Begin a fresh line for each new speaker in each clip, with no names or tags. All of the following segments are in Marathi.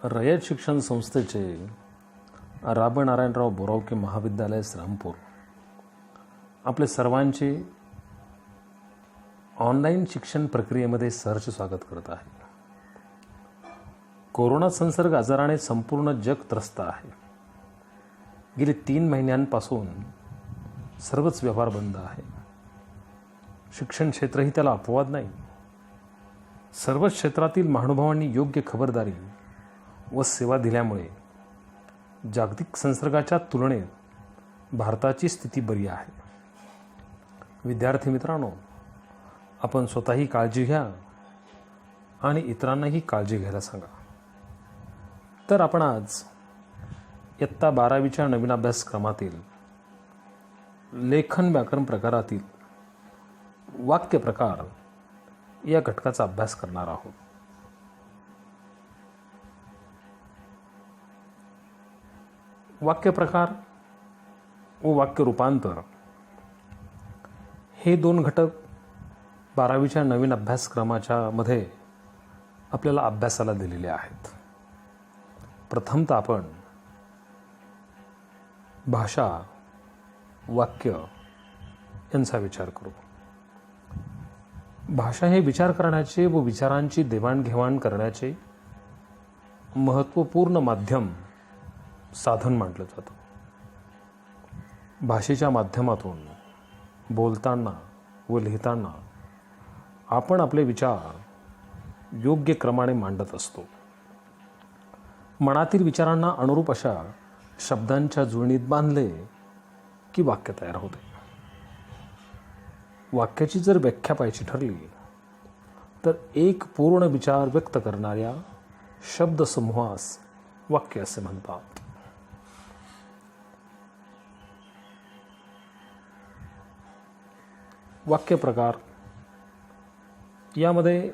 रयत शिक्षण संस्थेचे राब नारायणराव बोरावके महाविद्यालय श्रीरामपूर आपले सर्वांचे ऑनलाईन शिक्षण प्रक्रियेमध्ये सहर्ष स्वागत करत आहे. कोरोना संसर्ग आजाराने संपूर्ण जग त्रस्त आहे. गेली 3 महिन्यांपासून सर्वच व्यवहार बंद आहे. शिक्षण क्षेत्रही त्याला अपवाद नाही. सर्वच क्षेत्रातील महानुभावांनी योग्य खबरदारी व सेवा दिल्यामुळे जागतिक संसर्गाच्या तुलनेत भारताची स्थिती बरी आहे. विद्यार्थी मित्रांनो, आपण स्वतःही काळजी घ्या आणि इतरांनाही काळजी घ्यायला सांगा. तर आपण आज इयत्ता 12वीच्या नवीन अभ्यासक्रमातील लेखन व्याकरण प्रकारातील वाक्य प्रकार या घटकाचा अभ्यास करणार आहोत. वाक्य प्रकार व वाक्य रूपांतर हे 2 घटक 12वीच्या नवीन अभ्यासक्रमाच्या मध्ये आपल्याला अभ्यासाला दिलेले आहेत. प्रथमतः आपण भाषा वाक्य यांचा विचार करू. भाषा हे विचार करण्याचे व विचारांची देवाणघेवाण करण्याचे महत्त्वपूर्ण माध्यम साधन मानलं जातं. भाषेच्या माध्यमातून बोलताना व लिहिताना आपण आपले विचार योग्य क्रमाने मांडत असतो. मनातील विचारांना अनुरूप अशा शब्दांच्या जुळणीत बांधले की वाक्य तयार होते. वाक्याची जर व्याख्या पाहायची ठरली तर एक पूर्ण विचार व्यक्त करणाऱ्या शब्दसमूहास वाक्य असे म्हणतात. वाक्य प्रकार यामध्ये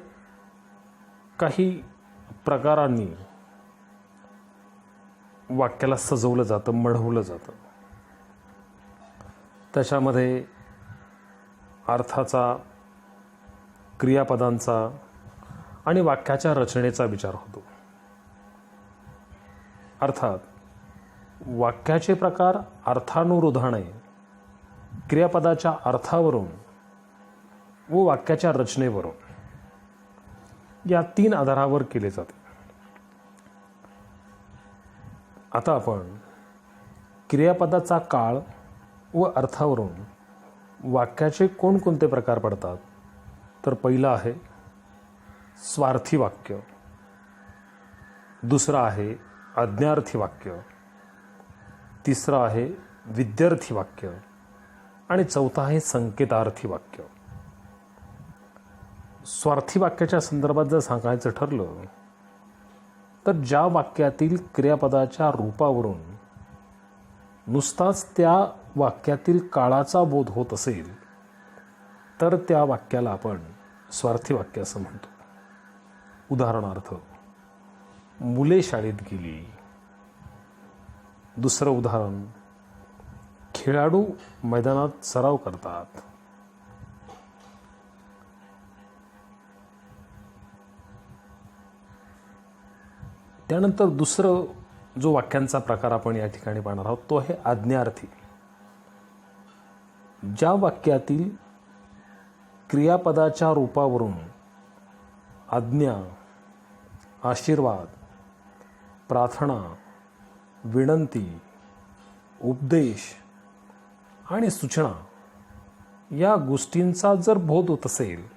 काही प्रकारांनी वाक्याला सजवलं जातं, मढवलं जातं. त्याच्यामध्ये अर्थाचा, क्रियापदांचा आणि वाक्याच्या रचनेचा विचार होतो. अर्थात वाक्याचे प्रकार अर्थानुरोधाने क्रियापदाच्या अर्थावरून व वाक्याच्या रचनेवरून या 3 आधारावर केले जाते. आता आपण क्रियापदाचा काळ व अर्थावरून वाक्याचे कोणकोणते प्रकार पडतात तर पहिलं आहे स्वार्थी वाक्य, दुसरं आहे आज्ञार्थी वाक्य, तिसरं आहे विद्यार्थी वाक्य आणि चौथं आहे संकेतार्थी वाक्य. स्वार्थी वाक्याच्या संदर्भात जर सांगायचं ठरलं तर ज्या वाक्यातील क्रियापदाच्या रूपावरून नुसताच त्या वाक्यातील काळाचा बोध होत असेल तर त्या वाक्याला आपण स्वार्थी वाक्य असं म्हणतो. उदाहरणार्थ, मुले शाळेत गेली. दुसरं उदाहरण, खेळाडू मैदानात सराव करतात. त्यानंतर दुसरं जो वाक्यांचा प्रकार आपण या ठिकाणी पाहणार आहोत तो आहे आज्ञार्थी. ज्या वाक्यातील क्रियापदाच्या रूपावरून आज्ञा, आशीर्वाद, प्रार्थना, विनंती, उपदेश आणि सूचना या गोष्टींचा जर बोध होत असेल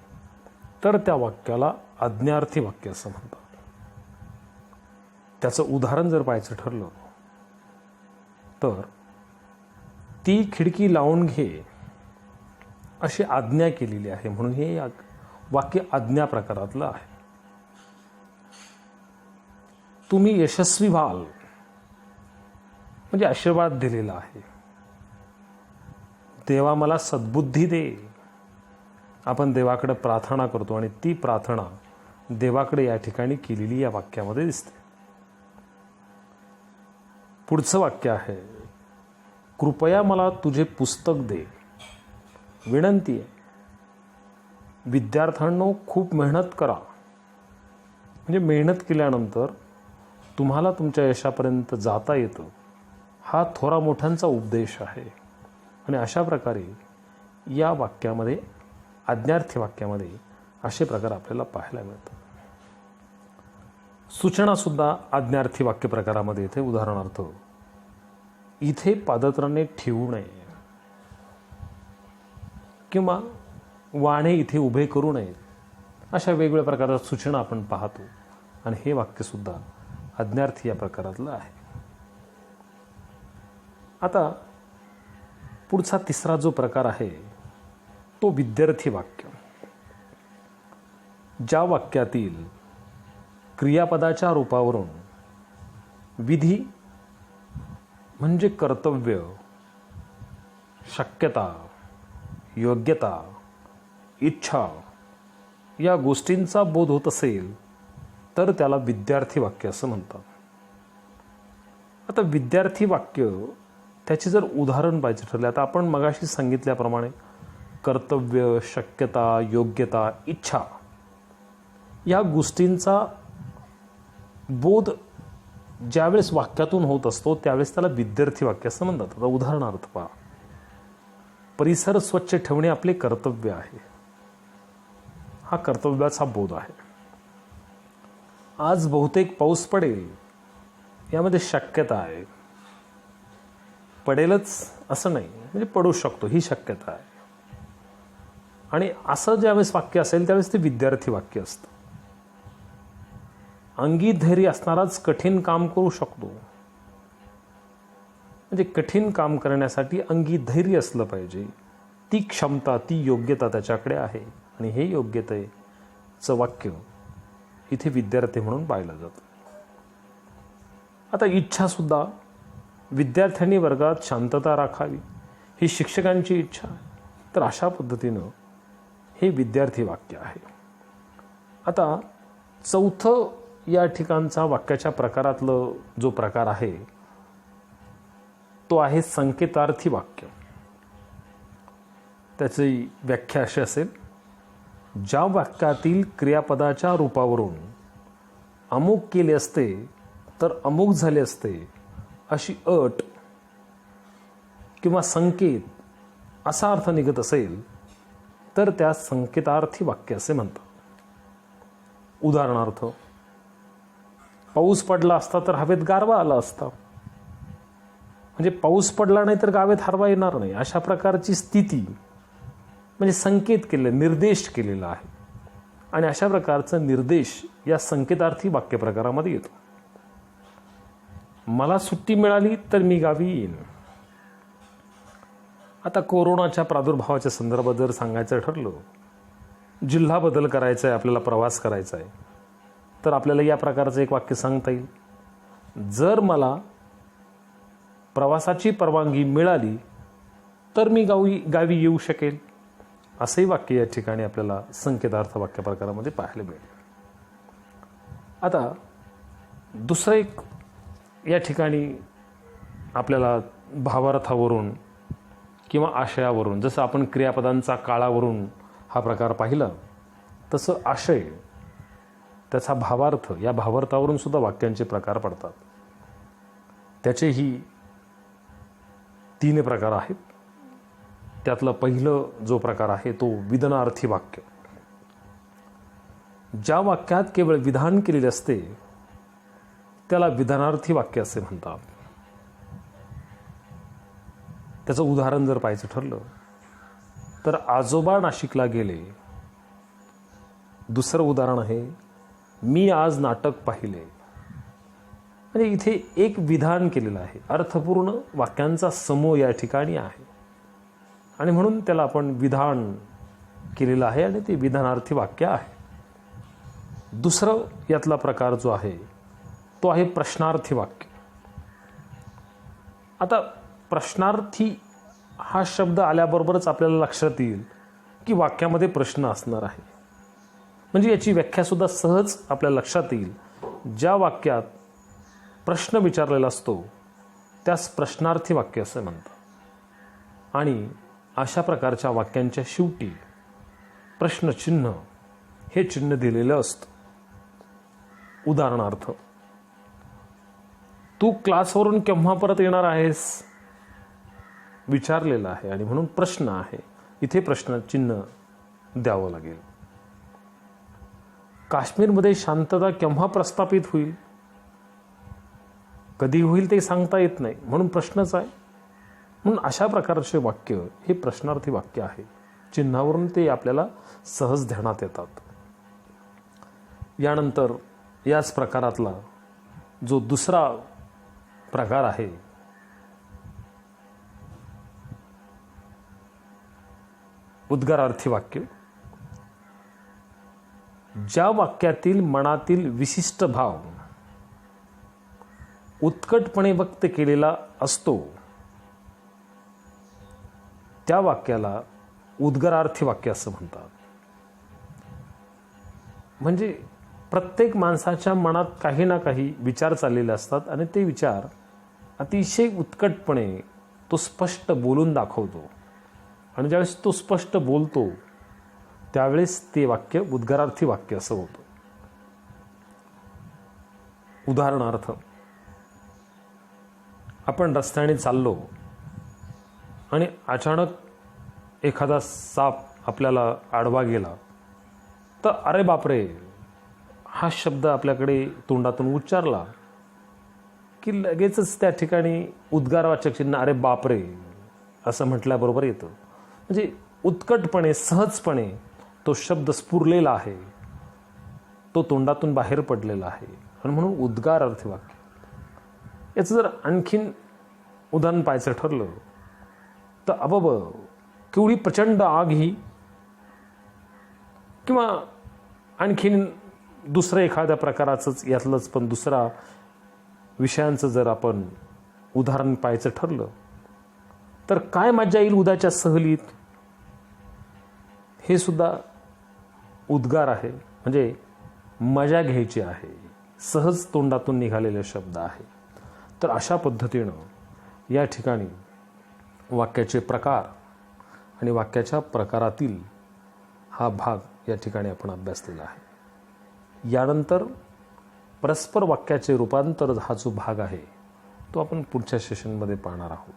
तर त्या वाक्याला आज्ञार्थी वाक्य असं म्हणतात. त्याचं उदाहरण जर पाहायचं ठरलं तर ती खिडकी लावून घे अशी आज्ञा केलेली आहे, म्हणून हे वाक्य आज्ञा प्रकारातलं आहे. तुम्ही यशस्वी व्हाल म्हणजे आशीर्वाद दिलेला आहे. देवा मला सद्बुद्धी दे. आपण देवाकडे प्रार्थना करतो आणि ती प्रार्थना देवाकडे या ठिकाणी केलेली या वाक्यामध्ये दिसते. पुढचं वाक्य आहे कृपया मला तुझे पुस्तक दे. विनंती आहे. विद्यार्थ्यांनो खूप मेहनत करा. म्हणजे मेहनत केल्यानंतर तुम्हाला तुमच्या यशापर्यंत जाता येतं, हा थोरा मोठ्यांचा उपदेश आहे. आणि अशा प्रकारे या वाक्यामध्ये, आज्ञार्थी वाक्यामध्ये असे प्रकार आपल्याला पाहायला मिळतात. सूचनासुद्धा आज्ञार्थी वाक्य प्रकारामध्ये येते. उदाहरणार्थ, इथे पादत्राणे ठेवू नये किंवा वाणे इथे उभे करू नयेत, अशा वेगवेगळ्या प्रकारच्या सूचना आपण पाहतो. आणि हे वाक्यसुद्धा आज्ञार्थी या प्रकारातलं आहे. आता पुढचा तिसरा जो प्रकार आहे तो विद्यार्थी वाक्य. ज्या वाक्यातील क्रियापदाच्या रूपावरून विधी म्हणजे कर्तव्य, शक्यता, योग्यता, इच्छा या गोष्टींचा बोध होत असेल तर त्याला विद्यार्थी वाक्य असं म्हणतात. आता विद्यार्थी वाक्य, त्याचे जर उदाहरण पाहिजे ठरले, आता आपण मगाशी सांगितल्याप्रमाणे कर्तव्य, शक्यता, योग्यता, इच्छा या गोष्टींचा बोध ज्यावेळेस वाक्यातून होत असतो त्यावेळेस त्याला विद्यार्थी वाक्य असं म्हणतात. आता उदाहरणार्थ पहा, परिसर स्वच्छ ठेवणे आपले कर्तव्य आहे. हा कर्तव्याचा बोध आहे. आज बहुतेक पाऊस पडेल यामध्ये शक्यता आहे. पडेलच असं नाही, म्हणजे पडू शकतो ही शक्यता आहे. आणि असं ज्यावेळेस वाक्य असेल त्यावेळेस ते विद्यार्थी वाक्य असतं. अंगी धैर्य असणाराच कठीण काम करू शकतो. म्हणजे कठीण काम करण्यासाठी अंगी धैर्य असलं पाहिजे. ती क्षमता, ती योग्यता त्याच्याकडे आहे. आणि हे योग्यतेचं वाक्य इथे विद्यार्थी म्हणून पाहिलं जातं. आता इच्छासुद्धा, विद्यार्थ्यांनी वर्गात शांतता राखावी ही शिक्षकांची इच्छा आहे. तर अशा पद्धतीनं हे विद्यार्थी वाक्य आहे. आता चौथं या ठिकाणचा वाक्याच्या प्रकारातलं जो प्रकार आहे तो आहे संकेतार्थी वाक्य. त्याची व्याख्या अशी असेल, ज्या वाक्यातील क्रियापदाच्या रूपावरून अमुक केले असते तर अमुक झाले असते अशी अट किंवा संकेत असा अर्थ निघत असेल तर त्या संकेतार्थी वाक्य असे म्हणतात. उदाहरणार्थ, पाऊस पडला असता तर हवेत गारवा आला असता. म्हणजे पाऊस पडला नाही तर गावेत हरवा येणार नाही, अशा प्रकारची स्थिती म्हणजे संकेत केले, निर्देश केलेला आहे. आणि अशा प्रकारचा निर्देश या संकेतार्थी वाक्य प्रकारामध्ये येतो. मला सुट्टी मिळाली तर मी गावी येईन. आता कोरोनाच्या प्रादुर्भावाच्या संदर्भात जर सांगायचं ठरलं, जिल्हा बदल करायचा आहे, आपल्याला प्रवास करायचा आहे, तर आपल्याला या प्रकारचं एक वाक्य सांगता येईल, जर मला प्रवासाची परवानगी मिळाली तर मी गावी येऊ शकेल. असंही वाक्य या ठिकाणी आपल्याला संकेतार्थ वाक्य प्रकारामध्ये पाहायला मिळेल. आता दुसरं एक या ठिकाणी आपल्याला भावार्थावरून किंवा आशयावरून, जसं आपण क्रियापदांचा काळावरून हा प्रकार पाहिला, तसं आशय, त्याचा भावार्थ, या भावार्थावरून सुद्धा वाक्यांचे प्रकार पडतात. त्याचेही 3 प्रकार आहेत. त्यातलं पहिलं जो प्रकार आहे तो विधानार्थी वाक्य. ज्या वाक्यात केवळ विधान केलेले असते त्याला विधानार्थी वाक्य असे म्हणतात. त्याचं उदाहरण जर पाहायचं ठरलं तर आजोबा नाशिकला गेले. दुसरं उदाहरण आहे, मी आज नाटक पाहिले. म्हणजे इथे एक विधान केलेलं आहे, अर्थपूर्ण वाक्यांचा समूह या ठिकाणी आहे आणि म्हणून त्याला आपण विधान केलेलं आहे आणि ते विधानार्थी वाक्य आहे. दुसरं यातला प्रकार जो आहे तो आहे प्रश्नार्थी वाक्य. आता प्रश्नार्थी हा शब्द आल्याबरोबरच आपल्याला लक्षात येईल की वाक्यामध्ये प्रश्न असणार आहे. म्हणजे याची व्याख्यासुद्धा सहज आपल्या लक्षात येईल. ज्या वाक्यात प्रश्न विचारलेला असतो त्यास प्रश्नार्थी वाक्य असे म्हणतात. आणि अशा प्रकारच्या वाक्यांच्या शेवटी प्रश्नचिन्ह हे चिन्ह दिलेलं असतं. उदाहरणार्थ, तू क्लासवरून केव्हा परत येणार आहेस विचारलेलं आहे आणि म्हणून प्रश्न आहे. इथे प्रश्नचिन्ह द्यावं लागेल. काश्मीरमध्ये शांतता केव्हा प्रस्थापित होईल, कधी होईल ते सांगता येत नाही, म्हणून प्रश्नच आहे. म्हणून अशा प्रकारचे वाक्य हे प्रश्नार्थी वाक्य आहे. चिन्हावरून ते आपल्याला सहज ध्यानात येतात. यानंतर याच प्रकारातला जो दुसरा प्रकार आहे उद्गारार्थी वाक्य. ज्या वाक्यातील मनातील विशिष्ट भाव उत्कटपणे व्यक्त केलेला असतो त्या वाक्याला उद्गारार्थी वाक्य असं म्हणतात. म्हणजे प्रत्येक माणसाच्या मनात काही ना काही विचार चाललेले असतात आणि ते विचार अतिशय उत्कटपणे तो स्पष्ट बोलून दाखवतो आणि ज्यावेळेस तो स्पष्ट बोलतो त्यावेळेस ते वाक्य उद्गारार्थी वाक्य असं होतं. उदाहरणार्थ, आपण रस्त्याने चाललो आणि अचानक एखादा साप आपल्याला आडवा गेला तर अरे बापरे हा शब्द आपल्याकडे तोंडातून उच्चारला की लगेचच त्या ठिकाणी उद्गारवाचक चिन्ह अरे बापरे असं म्हटल्याबरोबर येतं. म्हणजे उत्कटपणे सहजपणे तो शब्द स्फुरलेला आहे, तो तोंडातून बाहेर पडलेला आहे आणि म्हणून उद्गारार्थी वाक्य. याचं जर आणखीन उदाहरण पाहायचं ठरलं तर अबब केवढी प्रचंड आग ही, किंवा आणखीन दुसरं एखाद्या प्रकाराचंच यातलंच पण दुसरा विषयांचं जर आपण उदाहरण पाहायचं ठरलं तर काय मजा येईल उद्याच्या सहलीत, हे सुद्धा उद्गार आहे. म्हणजे मजा घ्यायची आहे, सहज तोंडातून निघालेले शब्द आहे. तर अशा पद्धतीनं या ठिकाणी वाक्याचे प्रकार आणि वाक्याच्या प्रकारातील हा भाग या ठिकाणी आपण अभ्यासलेला आहे. यानंतर परस्पर वाक्याचे रूपांतर हा जो भाग आहे तो आपण पुढच्या सेशनमध्ये पाहणार आहोत.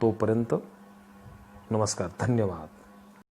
तोपर्यंत नमस्कार, धन्यवाद.